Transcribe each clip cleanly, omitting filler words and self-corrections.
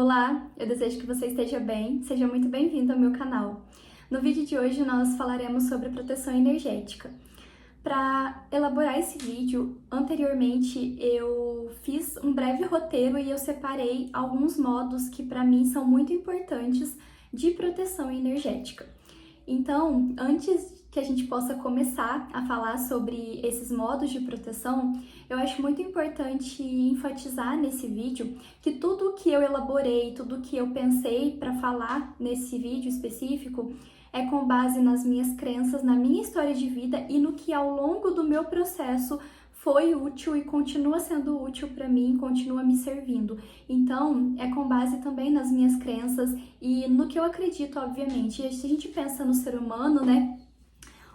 Olá, eu desejo que você esteja bem, seja muito bem-vindo ao meu canal. No vídeo de hoje nós falaremos sobre proteção energética. Para elaborar esse vídeo, anteriormente eu fiz um breve roteiro e eu separei alguns modos que para mim são muito importantes de proteção energética. Então, antes que a gente possa começar a falar sobre esses modos de proteção, eu acho muito importante enfatizar nesse vídeo que tudo que eu elaborei, tudo que eu pensei para falar nesse vídeo específico é com base nas minhas crenças, na minha história de vida e no que ao longo do meu processo foi útil e continua sendo útil para mim, continua me servindo. Então, é com base também nas minhas crenças e no que eu acredito, obviamente. E se a gente pensa no ser humano, né?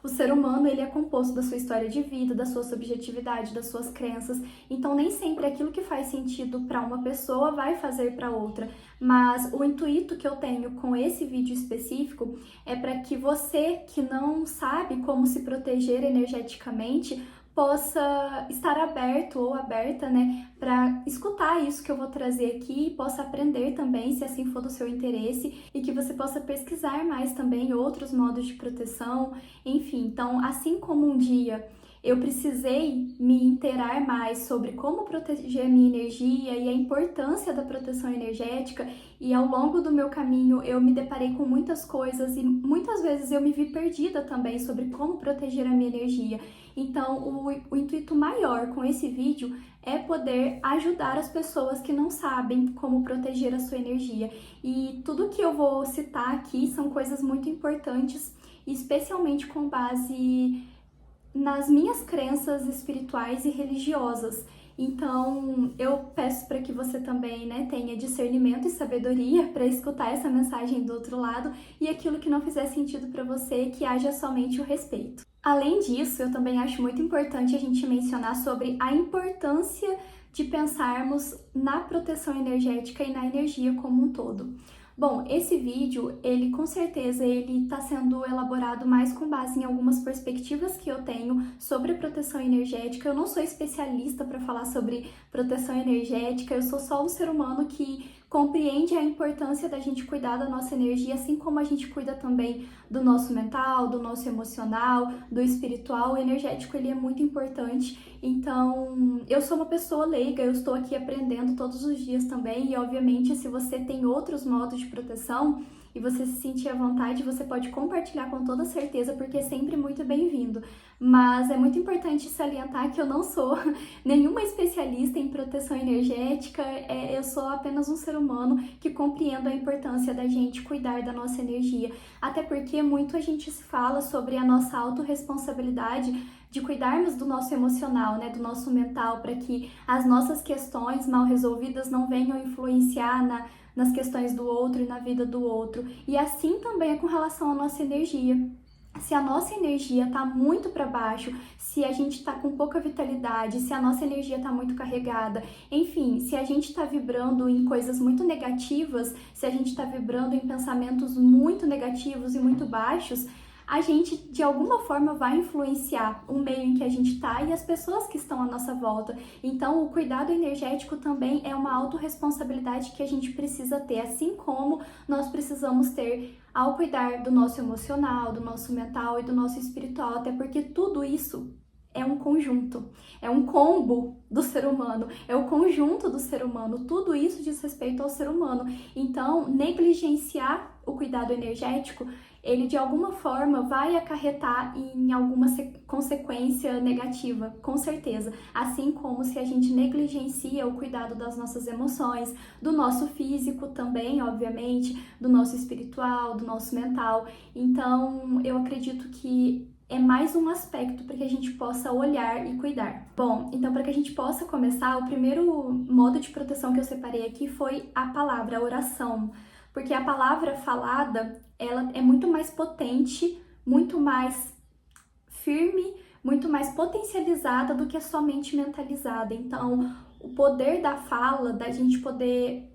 O ser humano, ele é composto da sua história de vida, da sua subjetividade, das suas crenças. Então, nem sempre aquilo que faz sentido para uma pessoa vai fazer para outra. Mas o intuito que eu tenho com esse vídeo específico é para que você que não sabe como se proteger energeticamente possa estar aberto ou aberta, né, para escutar isso que eu vou trazer aqui e possa aprender também, se assim for do seu interesse, e que você possa pesquisar mais também outros modos de proteção, enfim. Então, assim como um dia eu precisei me inteirar mais sobre como proteger a minha energia e a importância da proteção energética, e ao longo do meu caminho eu me deparei com muitas coisas e muitas vezes eu me vi perdida também sobre como proteger a minha energia. Então, o intuito maior com esse vídeo é poder ajudar as pessoas que não sabem como proteger a sua energia. E tudo que eu vou citar aqui são coisas muito importantes, especialmente com base nas minhas crenças espirituais e religiosas. Então, eu peço para que você também, né, tenha discernimento e sabedoria para escutar essa mensagem do outro lado e aquilo que não fizer sentido para você, que haja somente o respeito. Além disso, eu também acho muito importante a gente mencionar sobre a importância de pensarmos na proteção energética e na energia como um todo. Bom, esse vídeo, ele com certeza ele está sendo elaborado mais com base em algumas perspectivas que eu tenho sobre proteção energética. Eu não sou especialista para falar sobre proteção energética, eu sou só um ser humano que compreende a importância da gente cuidar da nossa energia, assim como a gente cuida também do nosso mental, do nosso emocional, do espiritual. O energético, ele é muito importante. Então, eu sou uma pessoa leiga, eu estou aqui aprendendo todos os dias também, e obviamente se você tem outros modos de proteção e você se sentir à vontade, você pode compartilhar com toda certeza, porque é sempre muito bem-vindo. Mas é muito importante salientar que eu não sou nenhuma especialista em proteção energética, eu sou apenas um ser humano que compreendo a importância da gente cuidar da nossa energia. Até porque muito a gente se fala sobre a nossa autorresponsabilidade de cuidarmos do nosso emocional, né, do nosso mental, para que as nossas questões mal resolvidas não venham influenciar nas questões do outro e na vida do outro. E assim também é com relação à nossa energia. Se a nossa energia tá muito para baixo, se a gente tá com pouca vitalidade, se a nossa energia tá muito carregada, enfim, se a gente tá vibrando em coisas muito negativas, se a gente tá vibrando em pensamentos muito negativos e muito baixos, a gente de alguma forma vai influenciar o meio em que a gente tá e as pessoas que estão à nossa volta. Então, o cuidado energético também é uma autorresponsabilidade que a gente precisa ter, assim como nós precisamos ter ao cuidar do nosso emocional, do nosso mental e do nosso espiritual, até porque tudo isso é um conjunto, é um combo do ser humano, é o conjunto do ser humano, tudo isso diz respeito ao ser humano. Então, negligenciar o cuidado energético, ele de alguma forma vai acarretar em alguma consequência negativa, com certeza. Assim como se a gente negligencia o cuidado das nossas emoções, do nosso físico também, obviamente, do nosso espiritual, do nosso mental. Então, eu acredito que é mais um aspecto para que a gente possa olhar e cuidar. Bom, então para que a gente possa começar, o primeiro modo de proteção que eu separei aqui foi a palavra, a oração. Porque a palavra falada, ela é muito mais potente, muito mais firme, muito mais potencializada do que somente mentalizada. Então, o poder da fala, da gente poder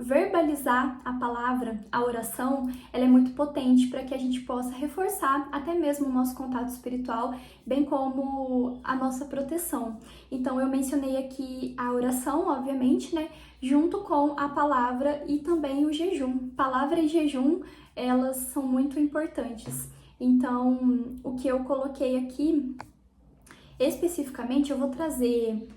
verbalizar a palavra, a oração, ela é muito potente para que a gente possa reforçar até mesmo o nosso contato espiritual, bem como a nossa proteção. Então eu mencionei aqui a oração, obviamente, né, junto com a palavra e também o jejum. Palavra e jejum, elas são muito importantes. Então, o que eu coloquei aqui, especificamente, eu vou trazer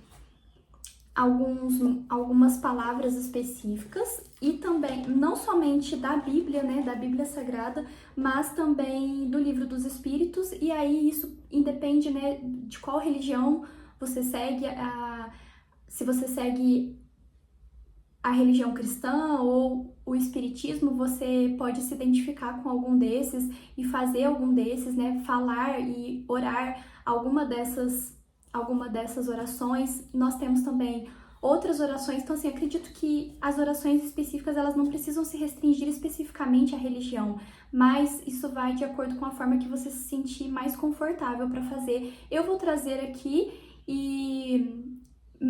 algumas palavras específicas e também, não somente da Bíblia, né, da Bíblia Sagrada, mas também do Livro dos Espíritos, e aí isso independe, né, de qual religião você segue, se você segue a religião cristã ou o espiritismo, você pode se identificar com algum desses e fazer algum desses, né, falar e orar alguma dessas orações. Nós temos também outras orações, então assim, acredito que as orações específicas, elas não precisam se restringir especificamente à religião, mas isso vai de acordo com a forma que você se sentir mais confortável para fazer. Eu vou trazer aqui e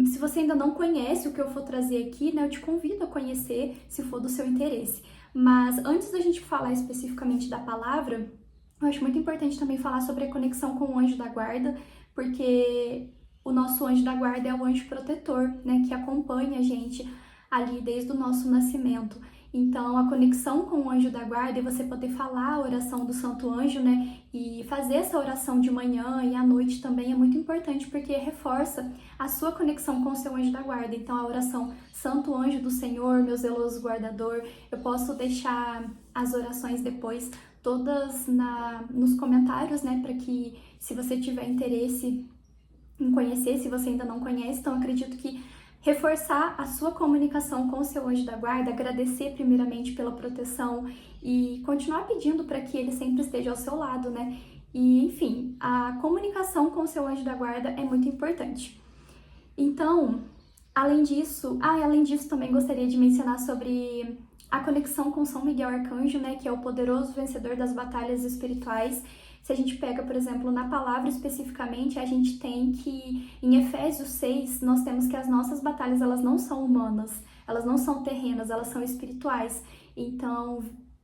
se você ainda não conhece o que eu vou trazer aqui, né, eu te convido a conhecer, se for do seu interesse. Mas antes da gente falar especificamente da palavra, eu acho muito importante também falar sobre a conexão com o anjo da guarda, porque o nosso anjo da guarda é o anjo protetor, né, que acompanha a gente ali desde o nosso nascimento. Então, a conexão com o anjo da guarda e você poder falar a oração do santo anjo, né, e fazer essa oração de manhã e à noite também é muito importante, porque reforça a sua conexão com o seu anjo da guarda. Então, a oração Santo Anjo do Senhor, meu zeloso guardador, eu posso deixar as orações depois todas nos comentários, né, para que, se você tiver interesse em conhecer, se você ainda não conhece, então acredito que reforçar a sua comunicação com o seu anjo da guarda, agradecer primeiramente pela proteção e continuar pedindo para que ele sempre esteja ao seu lado, né? E, enfim, a comunicação com o seu anjo da guarda é muito importante. Então, além disso também gostaria de mencionar sobre a conexão com São Miguel Arcanjo, né, que é o poderoso vencedor das batalhas espirituais. Se a gente pega, por exemplo, na palavra especificamente, a gente tem que, em Efésios 6, nós temos que as nossas batalhas, elas não são humanas, elas não são terrenas, elas são espirituais. Então,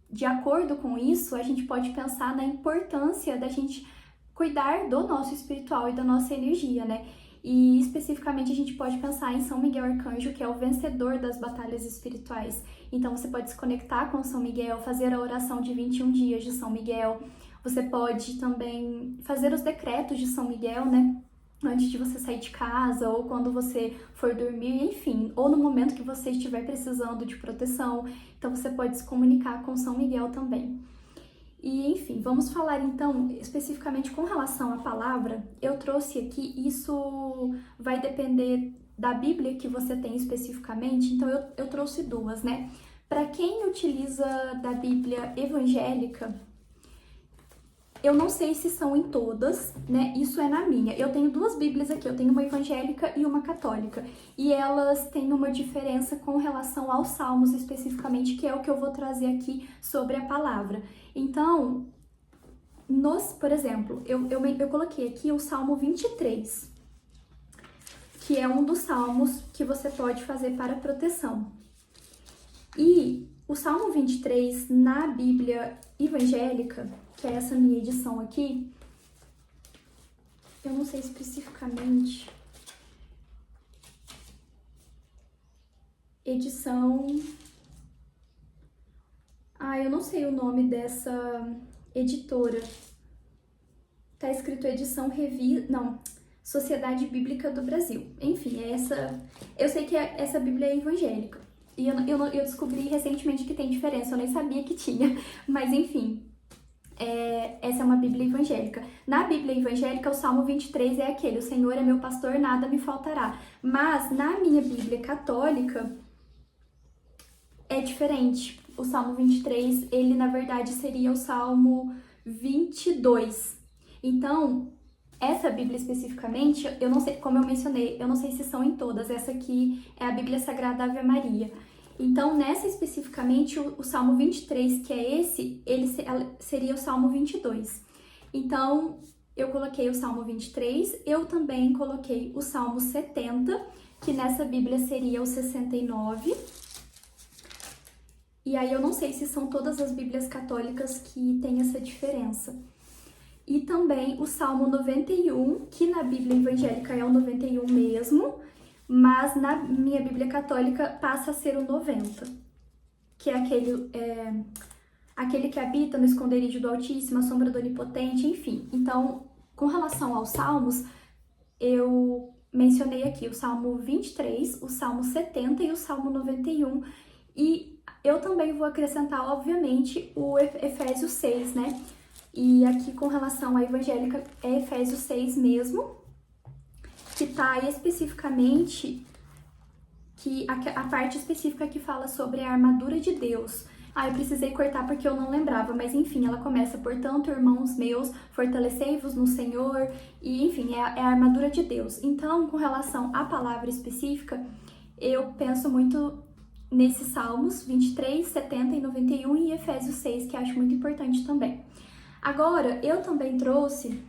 de acordo com isso, a gente pode pensar na importância da gente cuidar do nosso espiritual e da nossa energia, né? E especificamente a gente pode pensar em São Miguel Arcanjo, que é o vencedor das batalhas espirituais. Então você pode se conectar com São Miguel, fazer a oração de 21 dias de São Miguel. Você pode também fazer os decretos de São Miguel, né? Antes de você sair de casa, ou quando você for dormir, enfim, ou no momento que você estiver precisando de proteção. Então você pode se comunicar com São Miguel também. E, enfim, vamos falar então especificamente com relação à palavra. Eu trouxe aqui, isso vai depender da Bíblia que você tem especificamente, então eu trouxe duas, né? Para quem utiliza da Bíblia evangélica, eu não sei se são em todas, né? Isso é na minha. Eu tenho duas Bíblias aqui, eu tenho uma evangélica e uma católica. E elas têm uma diferença com relação aos salmos especificamente, que é o que eu vou trazer aqui sobre a palavra. Então, por exemplo, eu coloquei aqui o Salmo 23, que é um dos salmos que você pode fazer para proteção. E o Salmo 23, na Bíblia evangélica, que é essa minha edição aqui, eu não sei especificamente, edição... eu não sei o nome dessa editora. Tá escrito edição Sociedade Bíblica do Brasil. Enfim, eu sei que essa Bíblia é evangélica. E eu descobri recentemente que tem diferença, eu nem sabia que tinha. Mas enfim, essa é uma Bíblia evangélica. Na Bíblia evangélica, o Salmo 23 é aquele: o Senhor é meu pastor, nada me faltará. Mas na minha Bíblia católica, é diferente. O Salmo 23, ele na verdade seria o Salmo 22. Então, essa Bíblia especificamente, eu não sei, como eu mencionei, eu não sei se são em todas. Essa aqui é a Bíblia Sagrada Ave Maria. Então, nessa especificamente, o Salmo 23, que é esse, ele seria o Salmo 22. Então, eu coloquei o Salmo 23, eu também coloquei o Salmo 70, que nessa Bíblia seria o 69. E aí eu não sei se são todas as Bíblias católicas que têm essa diferença. E também o Salmo 91, que na Bíblia evangélica é o 91 mesmo, mas na minha Bíblia católica passa a ser o 90, que é aquele que habita no esconderijo do Altíssimo, a sombra do Onipotente, enfim. Então, com relação aos salmos, eu mencionei aqui o Salmo 23, o Salmo 70 e o Salmo 91. E eu também vou acrescentar, obviamente, o Efésios 6, né? E aqui com relação à evangélica é Efésios 6 mesmo, que tá especificamente, que a parte específica que fala sobre a armadura de Deus. Eu precisei cortar porque eu não lembrava, mas enfim, ela começa: portanto, irmãos meus, fortalecei-vos no Senhor, e enfim, é a armadura de Deus. Então, com relação à palavra específica, eu penso muito nesses Salmos 23, 70 e 91 e Efésios 6, que acho muito importante também. Agora, eu também trouxe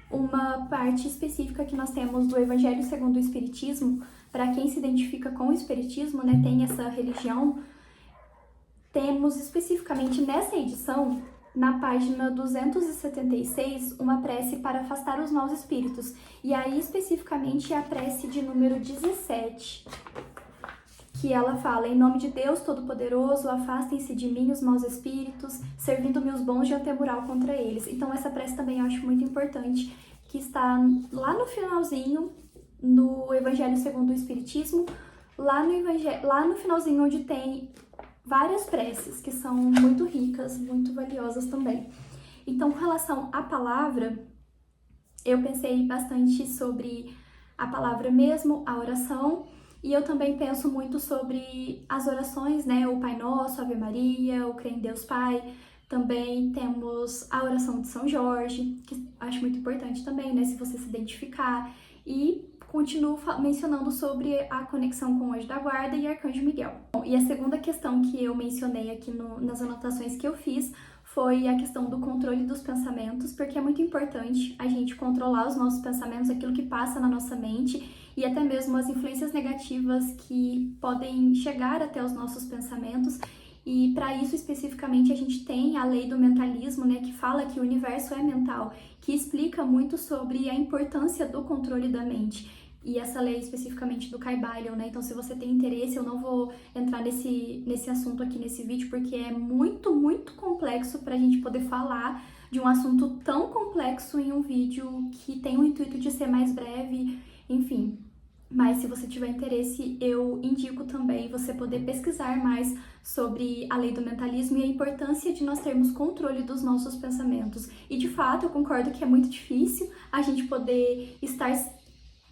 uma parte específica que nós temos do Evangelho segundo o Espiritismo. Para quem se identifica com o Espiritismo, né, tem essa religião, temos especificamente nessa edição, na página 276, uma prece para afastar os maus espíritos. E aí, especificamente, é a prece de número 17, que ela fala: em nome de Deus Todo-Poderoso, afastem-se de mim os maus espíritos, servindo-me os bons de antemural contra eles. Então, essa prece também eu acho muito importante, que está lá no finalzinho do Evangelho segundo o Espiritismo, lá no finalzinho onde tem várias preces, que são muito ricas, muito valiosas também. Então, com relação à palavra, eu pensei bastante sobre a palavra mesmo, a oração, e eu também penso muito sobre as orações, né? O Pai Nosso, Ave Maria, o Crê em Deus Pai. Também temos a oração de São Jorge, que acho muito importante também, né? Se você se identificar. E continuo mencionando sobre a conexão com o Anjo da Guarda e Arcanjo Miguel. Bom, e a segunda questão que eu mencionei aqui nas anotações que eu fiz foi a questão do controle dos pensamentos, porque é muito importante a gente controlar os nossos pensamentos, aquilo que passa na nossa mente, e até mesmo as influências negativas que podem chegar até os nossos pensamentos. E para isso especificamente a gente tem a lei do mentalismo, né, que fala que o universo é mental, que explica muito sobre a importância do controle da mente. E essa lei especificamente do Kybalion, né? Então, se você tem interesse, eu não vou entrar nesse assunto aqui nesse vídeo, porque é muito, muito complexo para a gente poder falar de um assunto tão complexo em um vídeo que tem o intuito de ser mais breve, enfim. Mas se você tiver interesse, eu indico também você poder pesquisar mais sobre a lei do mentalismo e a importância de nós termos controle dos nossos pensamentos. E de fato, eu concordo que é muito difícil a gente poder estar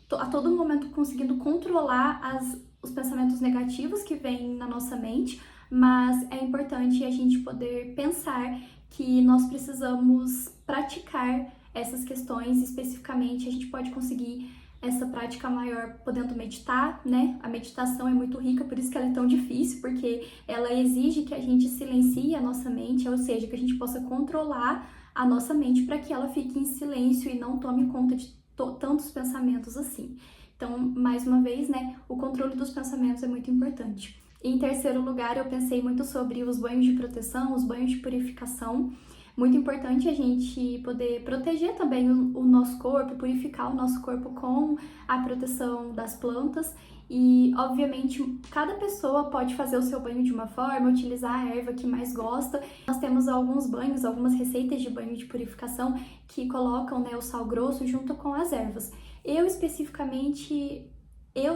a todo momento conseguindo controlar os pensamentos negativos que vêm na nossa mente, mas é importante a gente poder pensar que nós precisamos praticar essas questões. Especificamente, a gente pode conseguir essa prática maior podendo meditar, né? A meditação é muito rica, por isso que ela é tão difícil, porque ela exige que a gente silencie a nossa mente, ou seja, que a gente possa controlar a nossa mente para que ela fique em silêncio e não tome conta de tantos pensamentos assim. Então, mais uma vez, né, o controle dos pensamentos é muito importante. E, em terceiro lugar, eu pensei muito sobre os banhos de proteção, os banhos de purificação. Muito importante a gente poder proteger também o nosso corpo, purificar o nosso corpo com a proteção das plantas. E, obviamente, cada pessoa pode fazer o seu banho de uma forma, utilizar a erva que mais gosta. Nós temos alguns banhos, algumas receitas de banho de purificação que colocam, né, o sal grosso junto com as ervas. Eu, especificamente,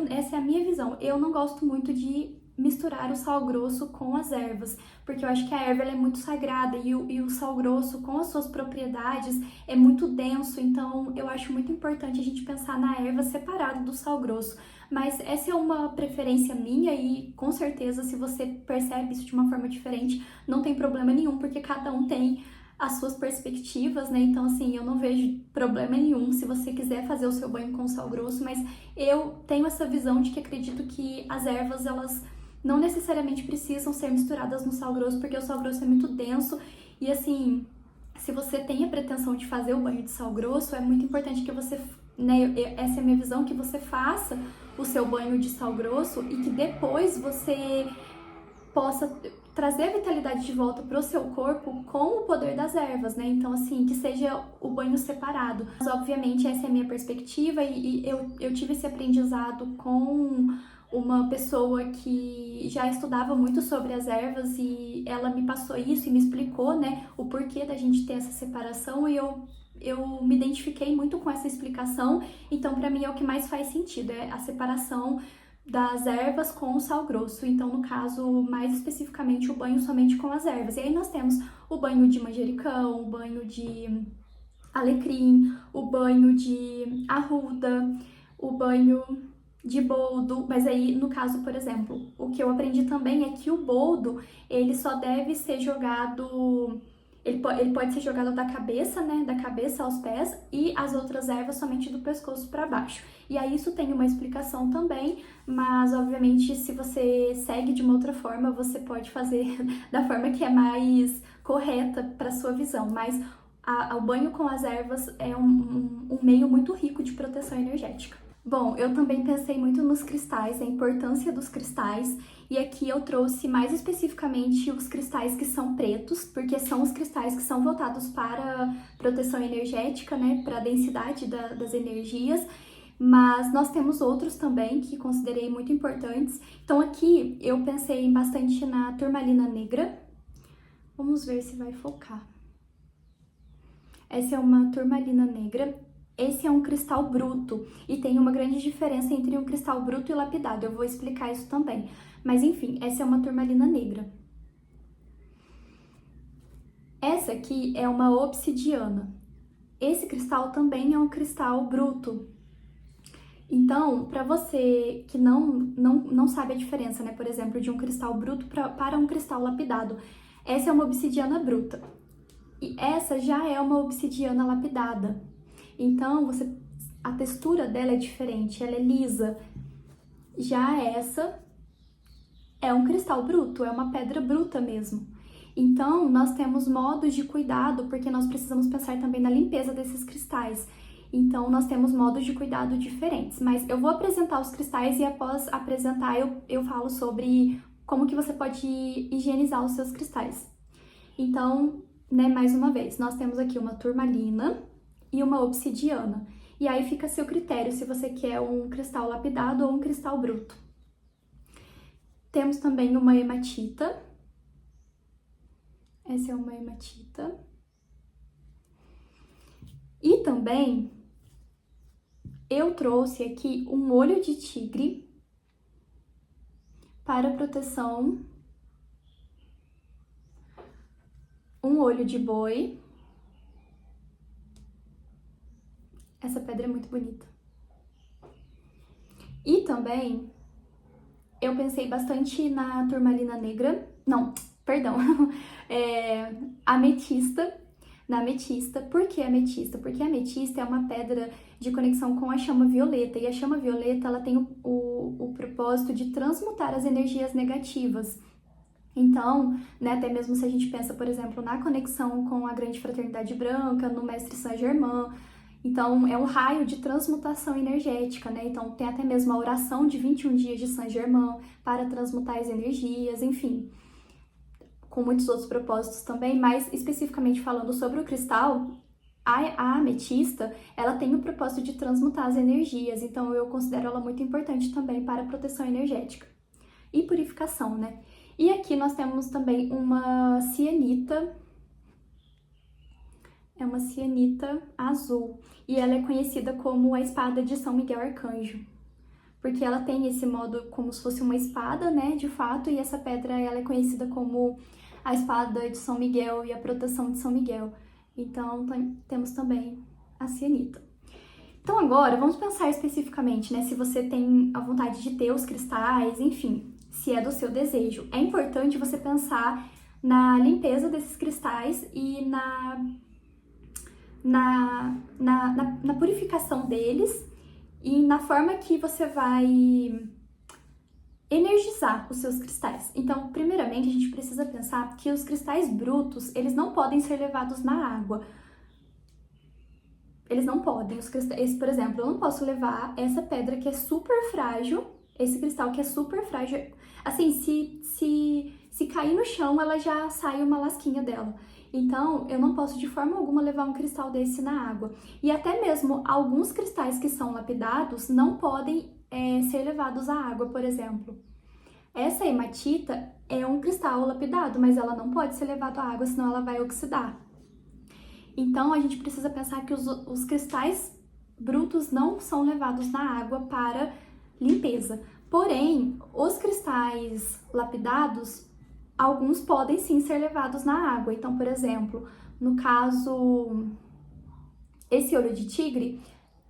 essa é a minha visão. Eu não gosto muito de misturar o sal grosso com as ervas, porque eu acho que a erva ela é muito sagrada e o sal grosso, com as suas propriedades, é muito denso. Então, eu acho muito importante a gente pensar na erva separado do sal grosso. Mas essa é uma preferência minha e, com certeza, se você percebe isso de uma forma diferente, não tem problema nenhum, porque cada um tem as suas perspectivas, né? Então, assim, eu não vejo problema nenhum se você quiser fazer o seu banho com sal grosso, mas eu tenho essa visão de que acredito que as ervas, elas não necessariamente precisam ser misturadas no sal grosso, porque o sal grosso é muito denso e, assim, se você tem a pretensão de fazer o banho de sal grosso, é muito importante que você, né, essa é a minha visão, que você faça o seu banho de sal grosso e que depois você possa trazer a vitalidade de volta para o seu corpo com o poder das ervas, né? Então, assim, que seja o banho separado. Mas, obviamente, essa é a minha perspectiva e eu tive esse aprendizado com uma pessoa que já estudava muito sobre as ervas e ela me passou isso e me explicou, né, o porquê da gente ter essa separação e eu me identifiquei muito com essa explicação, então para mim é o que mais faz sentido, é a separação das ervas com o sal grosso, então no caso, mais especificamente, o banho somente com as ervas. E aí nós temos o banho de manjericão, o banho de alecrim, o banho de arruda, o banho de boldo, mas aí no caso, por exemplo, o que eu aprendi também é que o boldo, ele só deve ser jogado, ele pode ser jogado da cabeça, né, da cabeça aos pés e as outras ervas somente do pescoço para baixo. E aí isso tem uma explicação também, mas obviamente se você segue de uma outra forma, você pode fazer da forma que é mais correta para sua visão, mas o banho com as ervas é um meio muito rico de proteção energética. Bom, eu também pensei muito nos cristais, a importância dos cristais, e aqui eu trouxe mais especificamente os cristais que são pretos, porque são os cristais que são voltados para proteção energética, né, para a densidade das energias, mas nós temos outros também que considerei muito importantes. Então aqui eu pensei bastante na turmalina negra. Vamos ver se vai focar. Essa é uma turmalina negra. Esse é um cristal bruto e tem uma grande diferença entre um cristal bruto e lapidado. Eu vou explicar isso também. Mas enfim, essa é uma turmalina negra. Essa aqui é uma obsidiana. Esse cristal também é um cristal bruto. Então, para você que não sabe a diferença, né, por exemplo, de um cristal bruto para um cristal lapidado, essa é uma obsidiana bruta. E essa já é uma obsidiana lapidada. Então, a textura dela é diferente, ela é lisa. Já essa é um cristal bruto, é uma pedra bruta mesmo. Então, nós temos modos de cuidado, porque nós precisamos pensar também na limpeza desses cristais. Então, nós temos modos de cuidado diferentes. Mas eu vou apresentar os cristais e após apresentar eu falo sobre como que você pode higienizar os seus cristais. Então, né, mais uma vez, nós temos aqui uma turmalina e uma obsidiana. E aí fica a seu critério se você quer um cristal lapidado ou um cristal bruto. Temos também uma hematita. Essa é uma hematita. E também eu trouxe aqui um olho de tigre para proteção, um olho de boi. Essa pedra é muito bonita. E também eu pensei bastante na turmalina negra, não, perdão, ametista, na ametista. Por que ametista? Porque a ametista é uma pedra de conexão com a chama violeta, e a chama violeta ela tem o propósito de transmutar as energias negativas. Então, né, até mesmo se a gente pensa, por exemplo, na conexão com a Grande Fraternidade Branca, no Mestre Saint-Germain, então é um raio de transmutação energética, né? Então tem até mesmo a oração de 21 dias de Saint-Germain para transmutar as energias, enfim, com muitos outros propósitos também, mas especificamente falando sobre o cristal, a ametista, ela tem o propósito de transmutar as energias, então eu considero ela muito importante também para a proteção energética e purificação, né? E aqui nós temos também uma cianita, é uma cianita azul, e ela é conhecida como a espada de São Miguel Arcanjo, porque ela tem esse modo como se fosse uma espada, né, de fato, e essa pedra ela é conhecida como a espada de São Miguel e a proteção de São Miguel. Então, temos também a cianita. Então agora, vamos pensar especificamente, né, se você tem a vontade de ter os cristais, enfim, se é do seu desejo. É importante você pensar na limpeza desses cristais e na purificação deles e na forma que você vai energizar os seus cristais. Então, primeiramente, a gente precisa pensar que os cristais brutos, eles não podem ser levados na água. Eles não podem. Esse, por exemplo, eu não posso levar essa pedra que é super frágil, esse cristal que é super frágil. Assim, se cair no chão, ela já sai uma lasquinha dela. Então, eu não posso de forma alguma levar um cristal desse na água. E até mesmo alguns cristais que são lapidados não podem ser levados à água, por exemplo. Essa hematita é um cristal lapidado, mas ela não pode ser levada à água, senão ela vai oxidar. Então, a gente precisa pensar que os cristais brutos não são levados na água para limpeza. Porém, os cristais lapidados, alguns podem sim ser levados na água. Então, por exemplo, no caso, esse olho de tigre,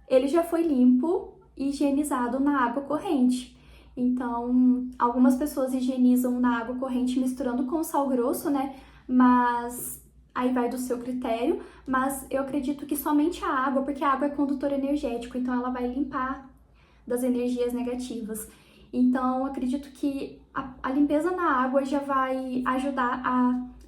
ele já foi limpo e higienizado na água corrente. Então, algumas pessoas higienizam na água corrente misturando com sal grosso, né? Mas aí vai do seu critério. Mas eu acredito que somente a água, porque a água é condutor energético, então ela vai limpar das energias negativas. Então, acredito que a limpeza na água já vai ajudar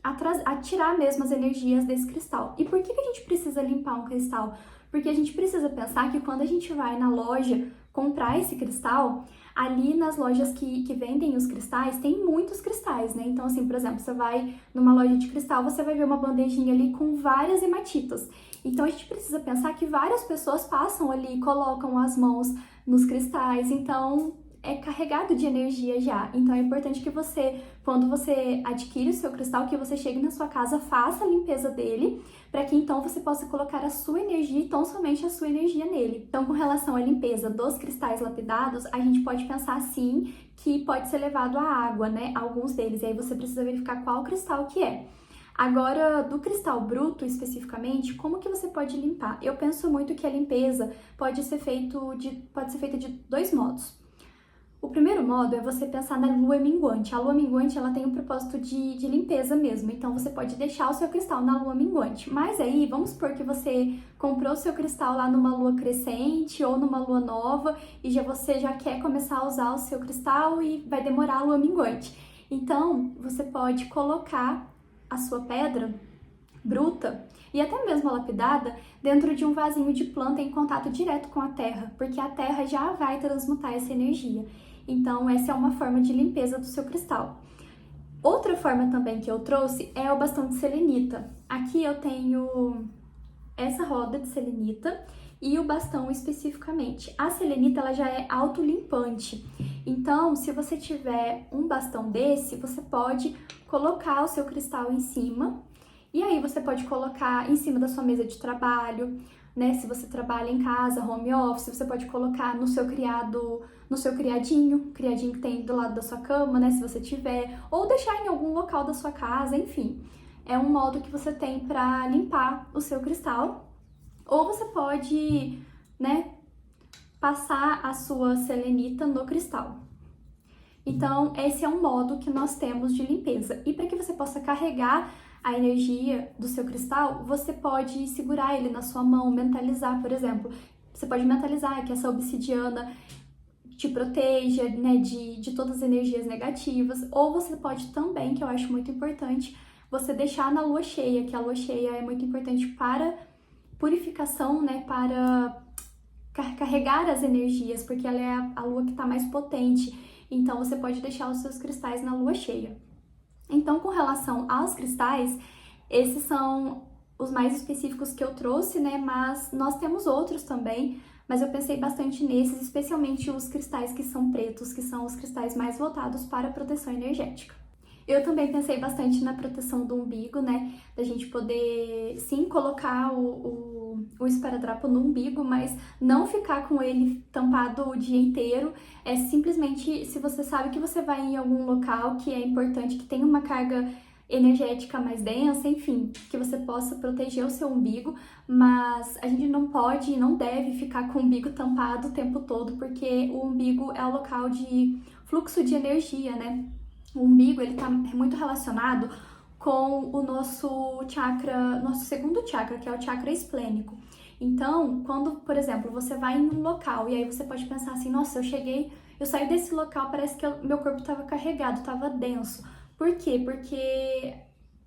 a tirar mesmo as energias desse cristal. E por que a gente precisa limpar um cristal? Porque a gente precisa pensar que quando a gente vai na loja comprar esse cristal, ali nas lojas que vendem os cristais, tem muitos cristais, né? Então, assim, por exemplo, você vai numa loja de cristal, você vai ver uma bandejinha ali com várias hematitas. Então, a gente precisa pensar que várias pessoas passam ali e colocam as mãos nos cristais, então é carregado de energia já. Então é importante que você, quando você adquire o seu cristal, que você chegue na sua casa, faça a limpeza dele, para que então você possa colocar a sua energia e tão somente a sua energia nele. Então, com relação à limpeza dos cristais lapidados, a gente pode pensar sim que pode ser levado à água, né? Alguns deles, e aí você precisa verificar qual cristal que é. Agora, do cristal bruto especificamente, como que você pode limpar? Eu penso muito que a limpeza pode ser feita de dois modos. O primeiro modo é você pensar na lua minguante. A lua minguante, ela tem um propósito de limpeza mesmo, então você pode deixar o seu cristal na lua minguante. Mas aí, vamos supor que você comprou o seu cristal lá numa lua crescente ou numa lua nova e você já quer começar a usar o seu cristal e vai demorar a lua minguante. Então, você pode colocar a sua pedra bruta e até mesmo a lapidada dentro de um vasinho de planta em contato direto com a terra, porque a terra já vai transmutar essa energia. Então, essa é uma forma de limpeza do seu cristal. Outra forma também que eu trouxe é o bastão de selenita. Aqui eu tenho essa roda de selenita e o bastão especificamente. A selenita, ela já é autolimpante. Então, se você tiver um bastão desse, você pode colocar o seu cristal em cima. E aí você pode colocar em cima da sua mesa de trabalho, né? Se você trabalha em casa, home office, você pode colocar no seu criadinho que tem do lado da sua cama, né? Se você tiver, ou deixar em algum local da sua casa, enfim. É um modo que você tem para limpar o seu cristal. Ou você pode, né, passar a sua selenita no cristal. Então, esse é um modo que nós temos de limpeza. E para que você possa carregar a energia do seu cristal, você pode segurar ele na sua mão, mentalizar, por exemplo. Você pode mentalizar que essa obsidiana te proteja, né, de todas as energias negativas. Ou você pode também, que eu acho muito importante, você deixar na lua cheia, que a lua cheia é muito importante para purificação, né, para carregar as energias, porque ela é a lua que está mais potente. Então, você pode deixar os seus cristais na lua cheia. Então, com relação aos cristais, esses são os mais específicos que eu trouxe, né? Mas nós temos outros também, mas eu pensei bastante nesses, especialmente os cristais que são pretos, que são os cristais mais voltados para a proteção energética. Eu também pensei bastante na proteção do umbigo, né? Da gente poder, sim, colocar o esparadrapo no umbigo, mas não ficar com ele tampado o dia inteiro. É simplesmente, se você sabe que você vai em algum local que é importante, que tem uma carga energética mais densa, enfim, que você possa proteger o seu umbigo, mas a gente não pode e não deve ficar com o umbigo tampado o tempo todo, porque o umbigo é o local de fluxo de energia, né? O umbigo, ele tá muito relacionado com o nosso chakra, nosso segundo chakra, que é o chakra esplênico. Então, quando, por exemplo, você vai em um local e aí você pode pensar assim, nossa, eu saí desse local, parece que meu corpo estava carregado, estava denso. Por quê? Porque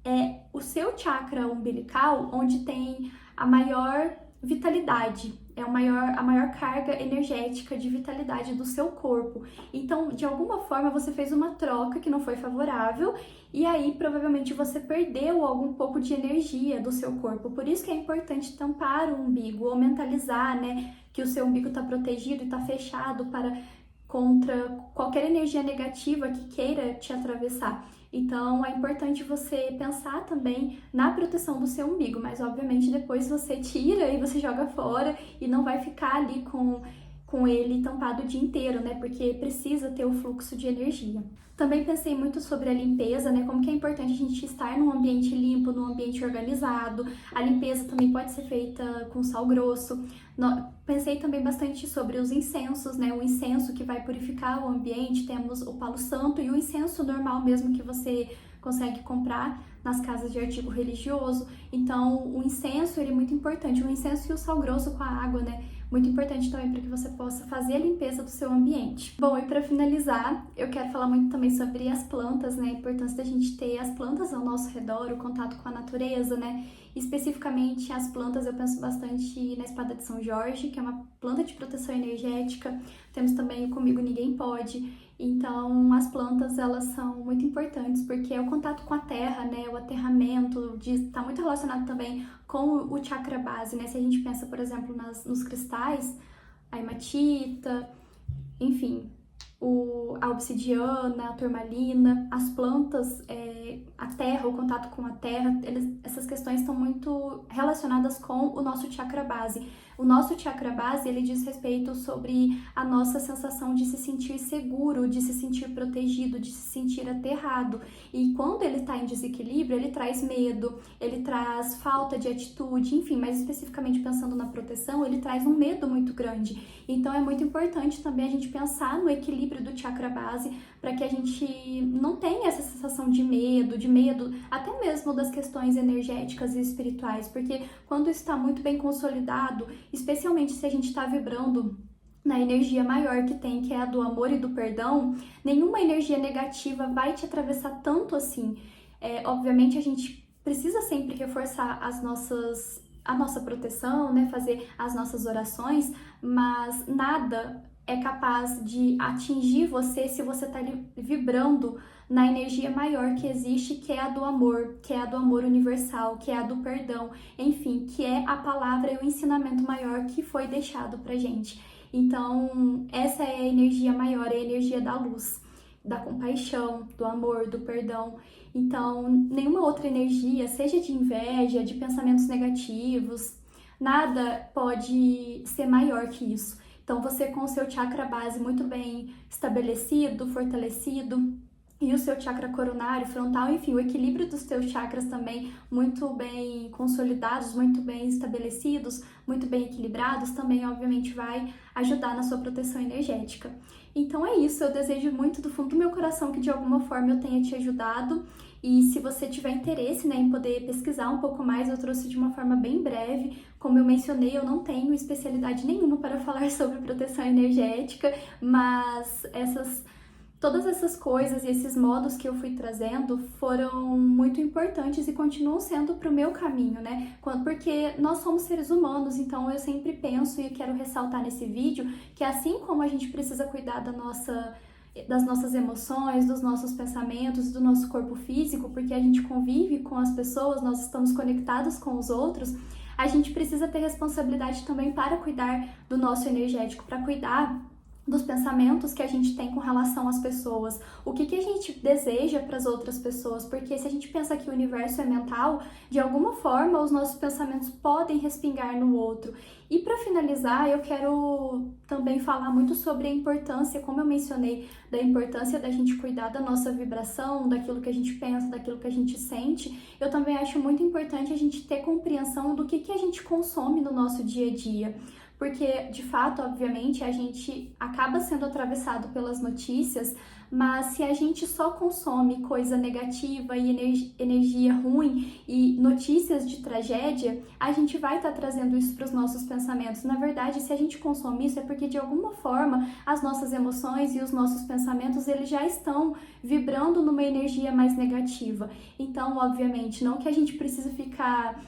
é o seu chakra umbilical onde tem a maior vitalidade. é a maior carga energética de vitalidade do seu corpo. Então, de alguma forma, você fez uma troca que não foi favorável e aí provavelmente você perdeu algum pouco de energia do seu corpo. Por isso que é importante tampar o umbigo ou mentalizar, né, que o seu umbigo está protegido e está fechado contra qualquer energia negativa que queira te atravessar. Então é importante você pensar também na proteção do seu umbigo, mas obviamente depois você tira e você joga fora e não vai ficar ali com ele tampado o dia inteiro, né? Porque precisa ter o fluxo de energia. Também pensei muito sobre a limpeza, né? Como que é importante a gente estar num ambiente limpo, num ambiente organizado. A limpeza também pode ser feita com sal grosso. Pensei também bastante sobre os incensos, né? O incenso que vai purificar o ambiente, temos o palo santo e o incenso normal mesmo que você consegue comprar nas casas de artigo religioso. Então, o incenso ele é muito importante. O incenso e o sal grosso com a água, né? Muito importante também para que você possa fazer a limpeza do seu ambiente. Bom, e para finalizar, eu quero falar muito também sobre as plantas, né? A importância da gente ter as plantas ao nosso redor, o contato com a natureza, né? Especificamente as plantas, eu penso bastante na espada de São Jorge, que é uma planta de proteção energética. Temos também o Comigo Ninguém Pode. Então, as plantas, elas são muito importantes porque é o contato com a terra, né? O aterramento, está muito relacionado também com o chakra base, né? Se a gente pensa, por exemplo, nos cristais, a hematita, enfim, a obsidiana, a turmalina, as plantas, a terra, o contato com a terra, essas questões estão muito relacionadas com o nosso chakra base. O nosso chakra base, ele diz respeito sobre a nossa sensação de se sentir seguro, de se sentir protegido, de se sentir aterrado. E quando ele está em desequilíbrio, ele traz medo, ele traz falta de atitude, enfim, mais especificamente pensando na proteção, ele traz um medo muito grande. Então é muito importante também a gente pensar no equilíbrio do chakra base para que a gente não tenha essa sensação de medo, até mesmo das questões energéticas e espirituais, porque quando está muito bem consolidado, especialmente se a gente está vibrando na energia maior que tem, que é a do amor e do perdão, nenhuma energia negativa vai te atravessar tanto assim. Obviamente a gente precisa sempre reforçar a nossa proteção, né, fazer as nossas orações, mas nada é capaz de atingir você se você está vibrando na energia maior que existe, que é a do amor, que é a do amor universal, que é a do perdão, enfim, que é a palavra e o ensinamento maior que foi deixado pra gente. Então, essa é a energia maior, é a energia da luz, da compaixão, do amor, do perdão. Então, nenhuma outra energia, seja de inveja, de pensamentos negativos, nada pode ser maior que isso. Então, você com o seu chakra base muito bem estabelecido, fortalecido, e o seu chakra coronário, frontal, enfim, o equilíbrio dos teus chakras também muito bem consolidados, muito bem estabelecidos, muito bem equilibrados, também obviamente vai ajudar na sua proteção energética. Então é isso, eu desejo muito do fundo do meu coração que de alguma forma eu tenha te ajudado, e se você tiver interesse, né, em poder pesquisar um pouco mais, eu trouxe de uma forma bem breve. Como eu mencionei, eu não tenho especialidade nenhuma para falar sobre proteção energética, mas todas essas coisas e esses modos que eu fui trazendo foram muito importantes e continuam sendo para o meu caminho, né? Porque nós somos seres humanos, então eu sempre penso e quero ressaltar nesse vídeo que assim como a gente precisa cuidar das nossas emoções, dos nossos pensamentos, do nosso corpo físico, porque a gente convive com as pessoas, nós estamos conectados com os outros, a gente precisa ter responsabilidade também para cuidar do nosso energético, para cuidar dos pensamentos que a gente tem com relação às pessoas, o que a gente deseja para as outras pessoas, porque se a gente pensa que o universo é mental, de alguma forma os nossos pensamentos podem respingar no outro. E para finalizar, eu quero também falar muito sobre a importância, como eu mencionei, da importância da gente cuidar da nossa vibração, daquilo que a gente pensa, daquilo que a gente sente. Eu também acho muito importante a gente ter compreensão do que a gente consome no nosso dia a dia. Porque, de fato, obviamente, a gente acaba sendo atravessado pelas notícias, mas se a gente só consome coisa negativa e energia ruim e notícias de tragédia, a gente vai estar trazendo isso para os nossos pensamentos. Na verdade, se a gente consome isso, é porque, de alguma forma, as nossas emoções e os nossos pensamentos, eles já estão vibrando numa energia mais negativa. Então, obviamente, não que a gente precise ficar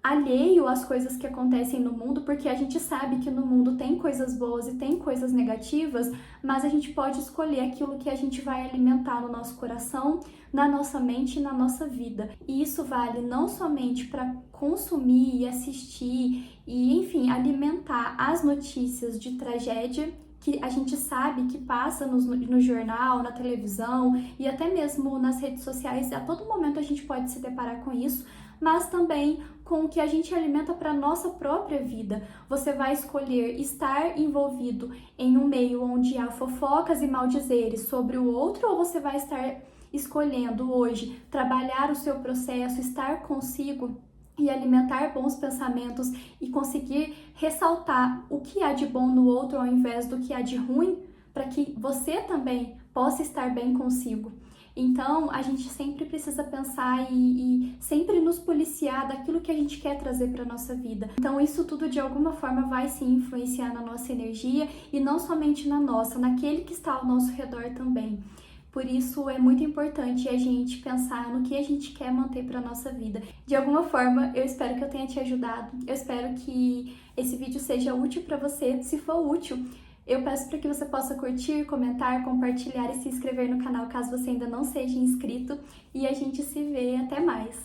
alheio às coisas que acontecem no mundo, porque a gente sabe que no mundo tem coisas boas e tem coisas negativas, mas a gente pode escolher aquilo que a gente vai alimentar no nosso coração, na nossa mente e na nossa vida. E isso vale não somente para consumir e assistir e, enfim, alimentar as notícias de tragédia que a gente sabe que passa no jornal, na televisão e até mesmo nas redes sociais. A todo momento a gente pode se deparar com isso, mas também com o que a gente alimenta para a nossa própria vida. Você vai escolher estar envolvido em um meio onde há fofocas e maldizeres sobre o outro, ou você vai estar escolhendo hoje trabalhar o seu processo, estar consigo e alimentar bons pensamentos e conseguir ressaltar o que há de bom no outro ao invés do que há de ruim, para que você também possa estar bem consigo. Então, a gente sempre precisa pensar e sempre nos policiar daquilo que a gente quer trazer para a nossa vida. Então, isso tudo de alguma forma vai se influenciar na nossa energia e não somente na nossa, naquele que está ao nosso redor também. Por isso, é muito importante a gente pensar no que a gente quer manter para a nossa vida. De alguma forma, eu espero que eu tenha te ajudado. Eu espero que esse vídeo seja útil para você. Se for útil, eu peço para que você possa curtir, comentar, compartilhar e se inscrever no canal caso você ainda não seja inscrito. E a gente se vê. Até mais!